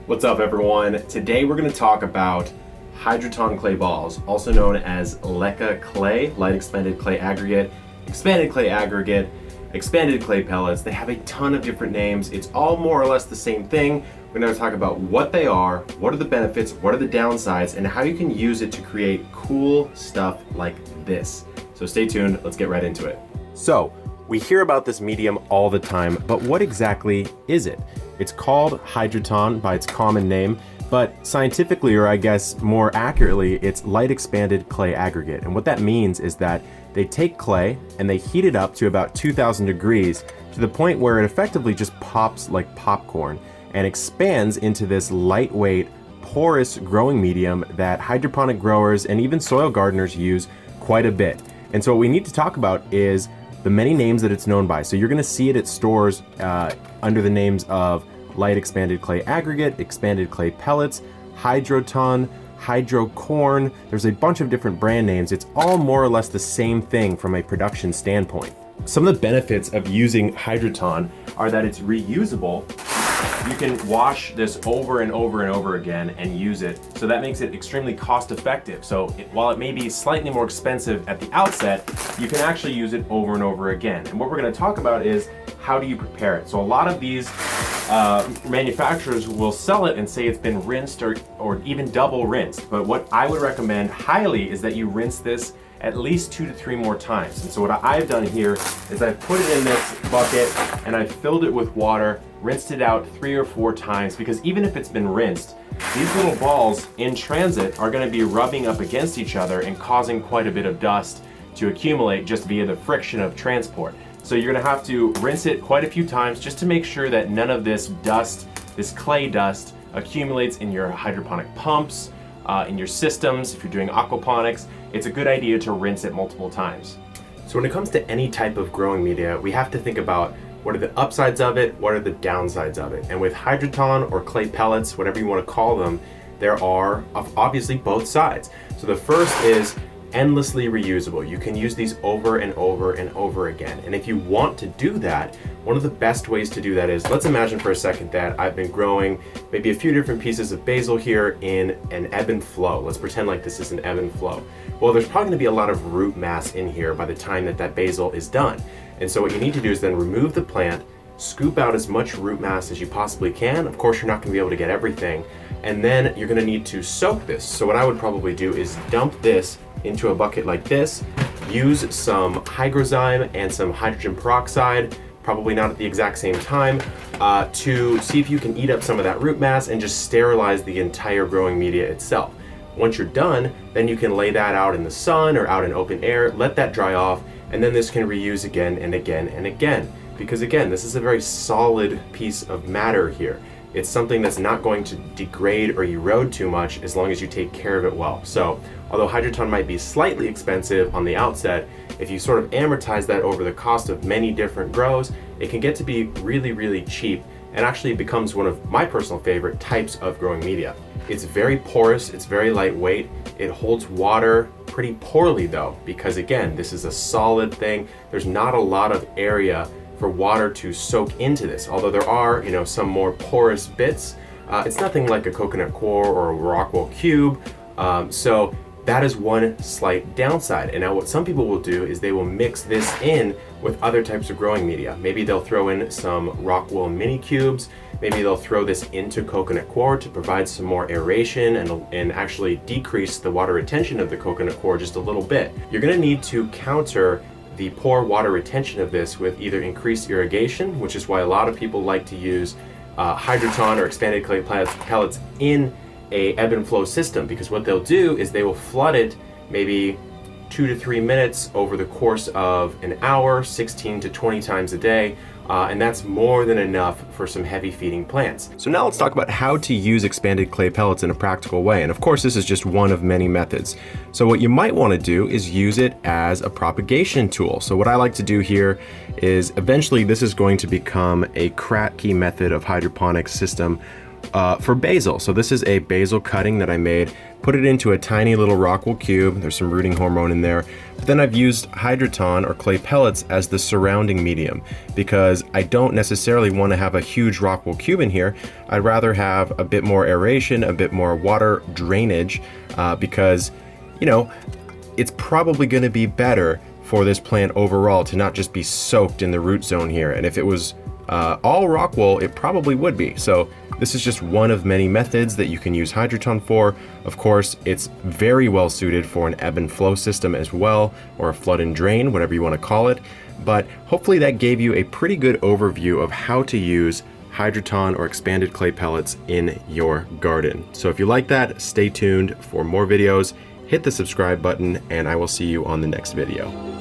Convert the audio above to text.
What's up, everyone? Today we're going to talk about Hydroton clay balls, also known as LECA clay, light expanded clay aggregate, expanded clay pellets. They have a ton of different names. It's all more or less the same thing. We're going to talk about what they are, what are the benefits, what are the downsides, and how you can use it to create cool stuff like this. So stay tuned, let's get right into it. So, we hear about this medium all the time, but what exactly is it? It's called Hydroton by its common name, but scientifically, or I guess more accurately, it's light expanded clay aggregate. And what that means is that they take clay and they heat it up to about 2000 degrees to the point where it effectively just pops like popcorn and expands into this lightweight, porous growing medium that hydroponic growers and even soil gardeners use quite a bit. And so what we need to talk about is the many names that it's known by. So you're gonna see it at stores under the names of light expanded clay aggregate, expanded clay pellets, Hydroton, hydrocorn. There's a bunch of different brand names. It's all more or less the same thing from a production standpoint. Some of the benefits of using Hydroton are that it's reusable. You can wash this over and over and over again and use it. So that makes it extremely cost effective. So while it may be slightly more expensive at the outset, you can actually use it over and over again. And what we're gonna talk about is how do you prepare it? So a lot of these manufacturers will sell it and say it's been rinsed or even double rinsed. But what I would recommend highly is that you rinse this at least 2 to 3 more times. And so what I've done here is I've put it in this bucket and I've filled it with water, rinsed it out 3 or 4 times, because even if it's been rinsed, these little balls in transit are gonna be rubbing up against each other and causing quite a bit of dust to accumulate just via the friction of transport. So you're gonna have to rinse it quite a few times just to make sure that none of this dust, this clay dust, accumulates in your hydroponic pumps, in your systems. If you're doing aquaponics, it's a good idea to rinse it multiple times. So when it comes to any type of growing media, we have to think about what are the upsides of it, what are the downsides of it. And with Hydroton or clay pellets, whatever you want to call them, there are obviously both sides. So the first is endlessly reusable. You can use these over and over and over again. And if you want to do that, one of the best ways to do that is, let's imagine for a second that I've been growing maybe a few different pieces of basil here in an ebb and flow. Let's pretend like this is an ebb and flow. Well, there's probably gonna be a lot of root mass in here by the time that basil is done. And so what you need to do is then remove the plant, scoop out as much root mass as you possibly can. Of course, you're not gonna be able to get everything. And then you're gonna need to soak this. So what I would probably do is dump this into a bucket like this, use some hygrozyme and some hydrogen peroxide, probably not at the exact same time, to see if you can eat up some of that root mass and just sterilize the entire growing media itself. Once you're done, then you can lay that out in the sun or out in open air, let that dry off, and then this can reuse again and again and again. Because again, this is a very solid piece of matter here. It's something that's not going to degrade or erode too much as long as you take care of it well. So, although Hydroton might be slightly expensive on the outset, if you sort of amortize that over the cost of many different grows, it can get to be really, really cheap, and actually becomes one of my personal favorite types of growing media. It's very porous, it's very lightweight, it holds water pretty poorly though, because again, this is a solid thing. There's not a lot of area for water to soak into this, although there are, some more porous bits. It's nothing like a coconut core or a Rockwool cube, so that is one slight downside. And now what some people will do is they will mix this in with other types of growing media. Maybe they'll throw in some Rockwool mini cubes, maybe they'll throw this into coconut core to provide some more aeration and actually decrease the water retention of the coconut core just a little bit. You're gonna need to counter the poor water retention of this with either increased irrigation, which is why a lot of people like to use Hydroton or expanded clay pellets in a ebb and flow system, because what they'll do is they will flood it maybe 2 to 3 minutes over the course of an hour, 16 to 20 times a day, and that's more than enough for some heavy feeding plants. So now let's talk about how to use expanded clay pellets in a practical way. And of course, this is just one of many methods. So what you might want to do is use it as a propagation tool. So what I like to do here is eventually this is going to become a Kratky method of hydroponics system for basil. So this is a basil cutting that I made. Put it into a tiny little Rockwool cube. There's some rooting hormone in there. But then I've used Hydroton or clay pellets as the surrounding medium because I don't necessarily want to have a huge Rockwool cube in here. I'd rather have a bit more aeration, a bit more water drainage because, you know, it's probably going to be better for this plant overall to not just be soaked in the root zone here. And if it was all Rockwool, it probably would be. So this is just one of many methods that you can use Hydroton for. Of course, it's very well suited for an ebb and flow system as well, or a flood and drain, whatever you want to call it. But hopefully that gave you a pretty good overview of how to use Hydroton or expanded clay pellets in your garden. So if you like that, stay tuned for more videos, hit the subscribe button, and I will see you on the next video.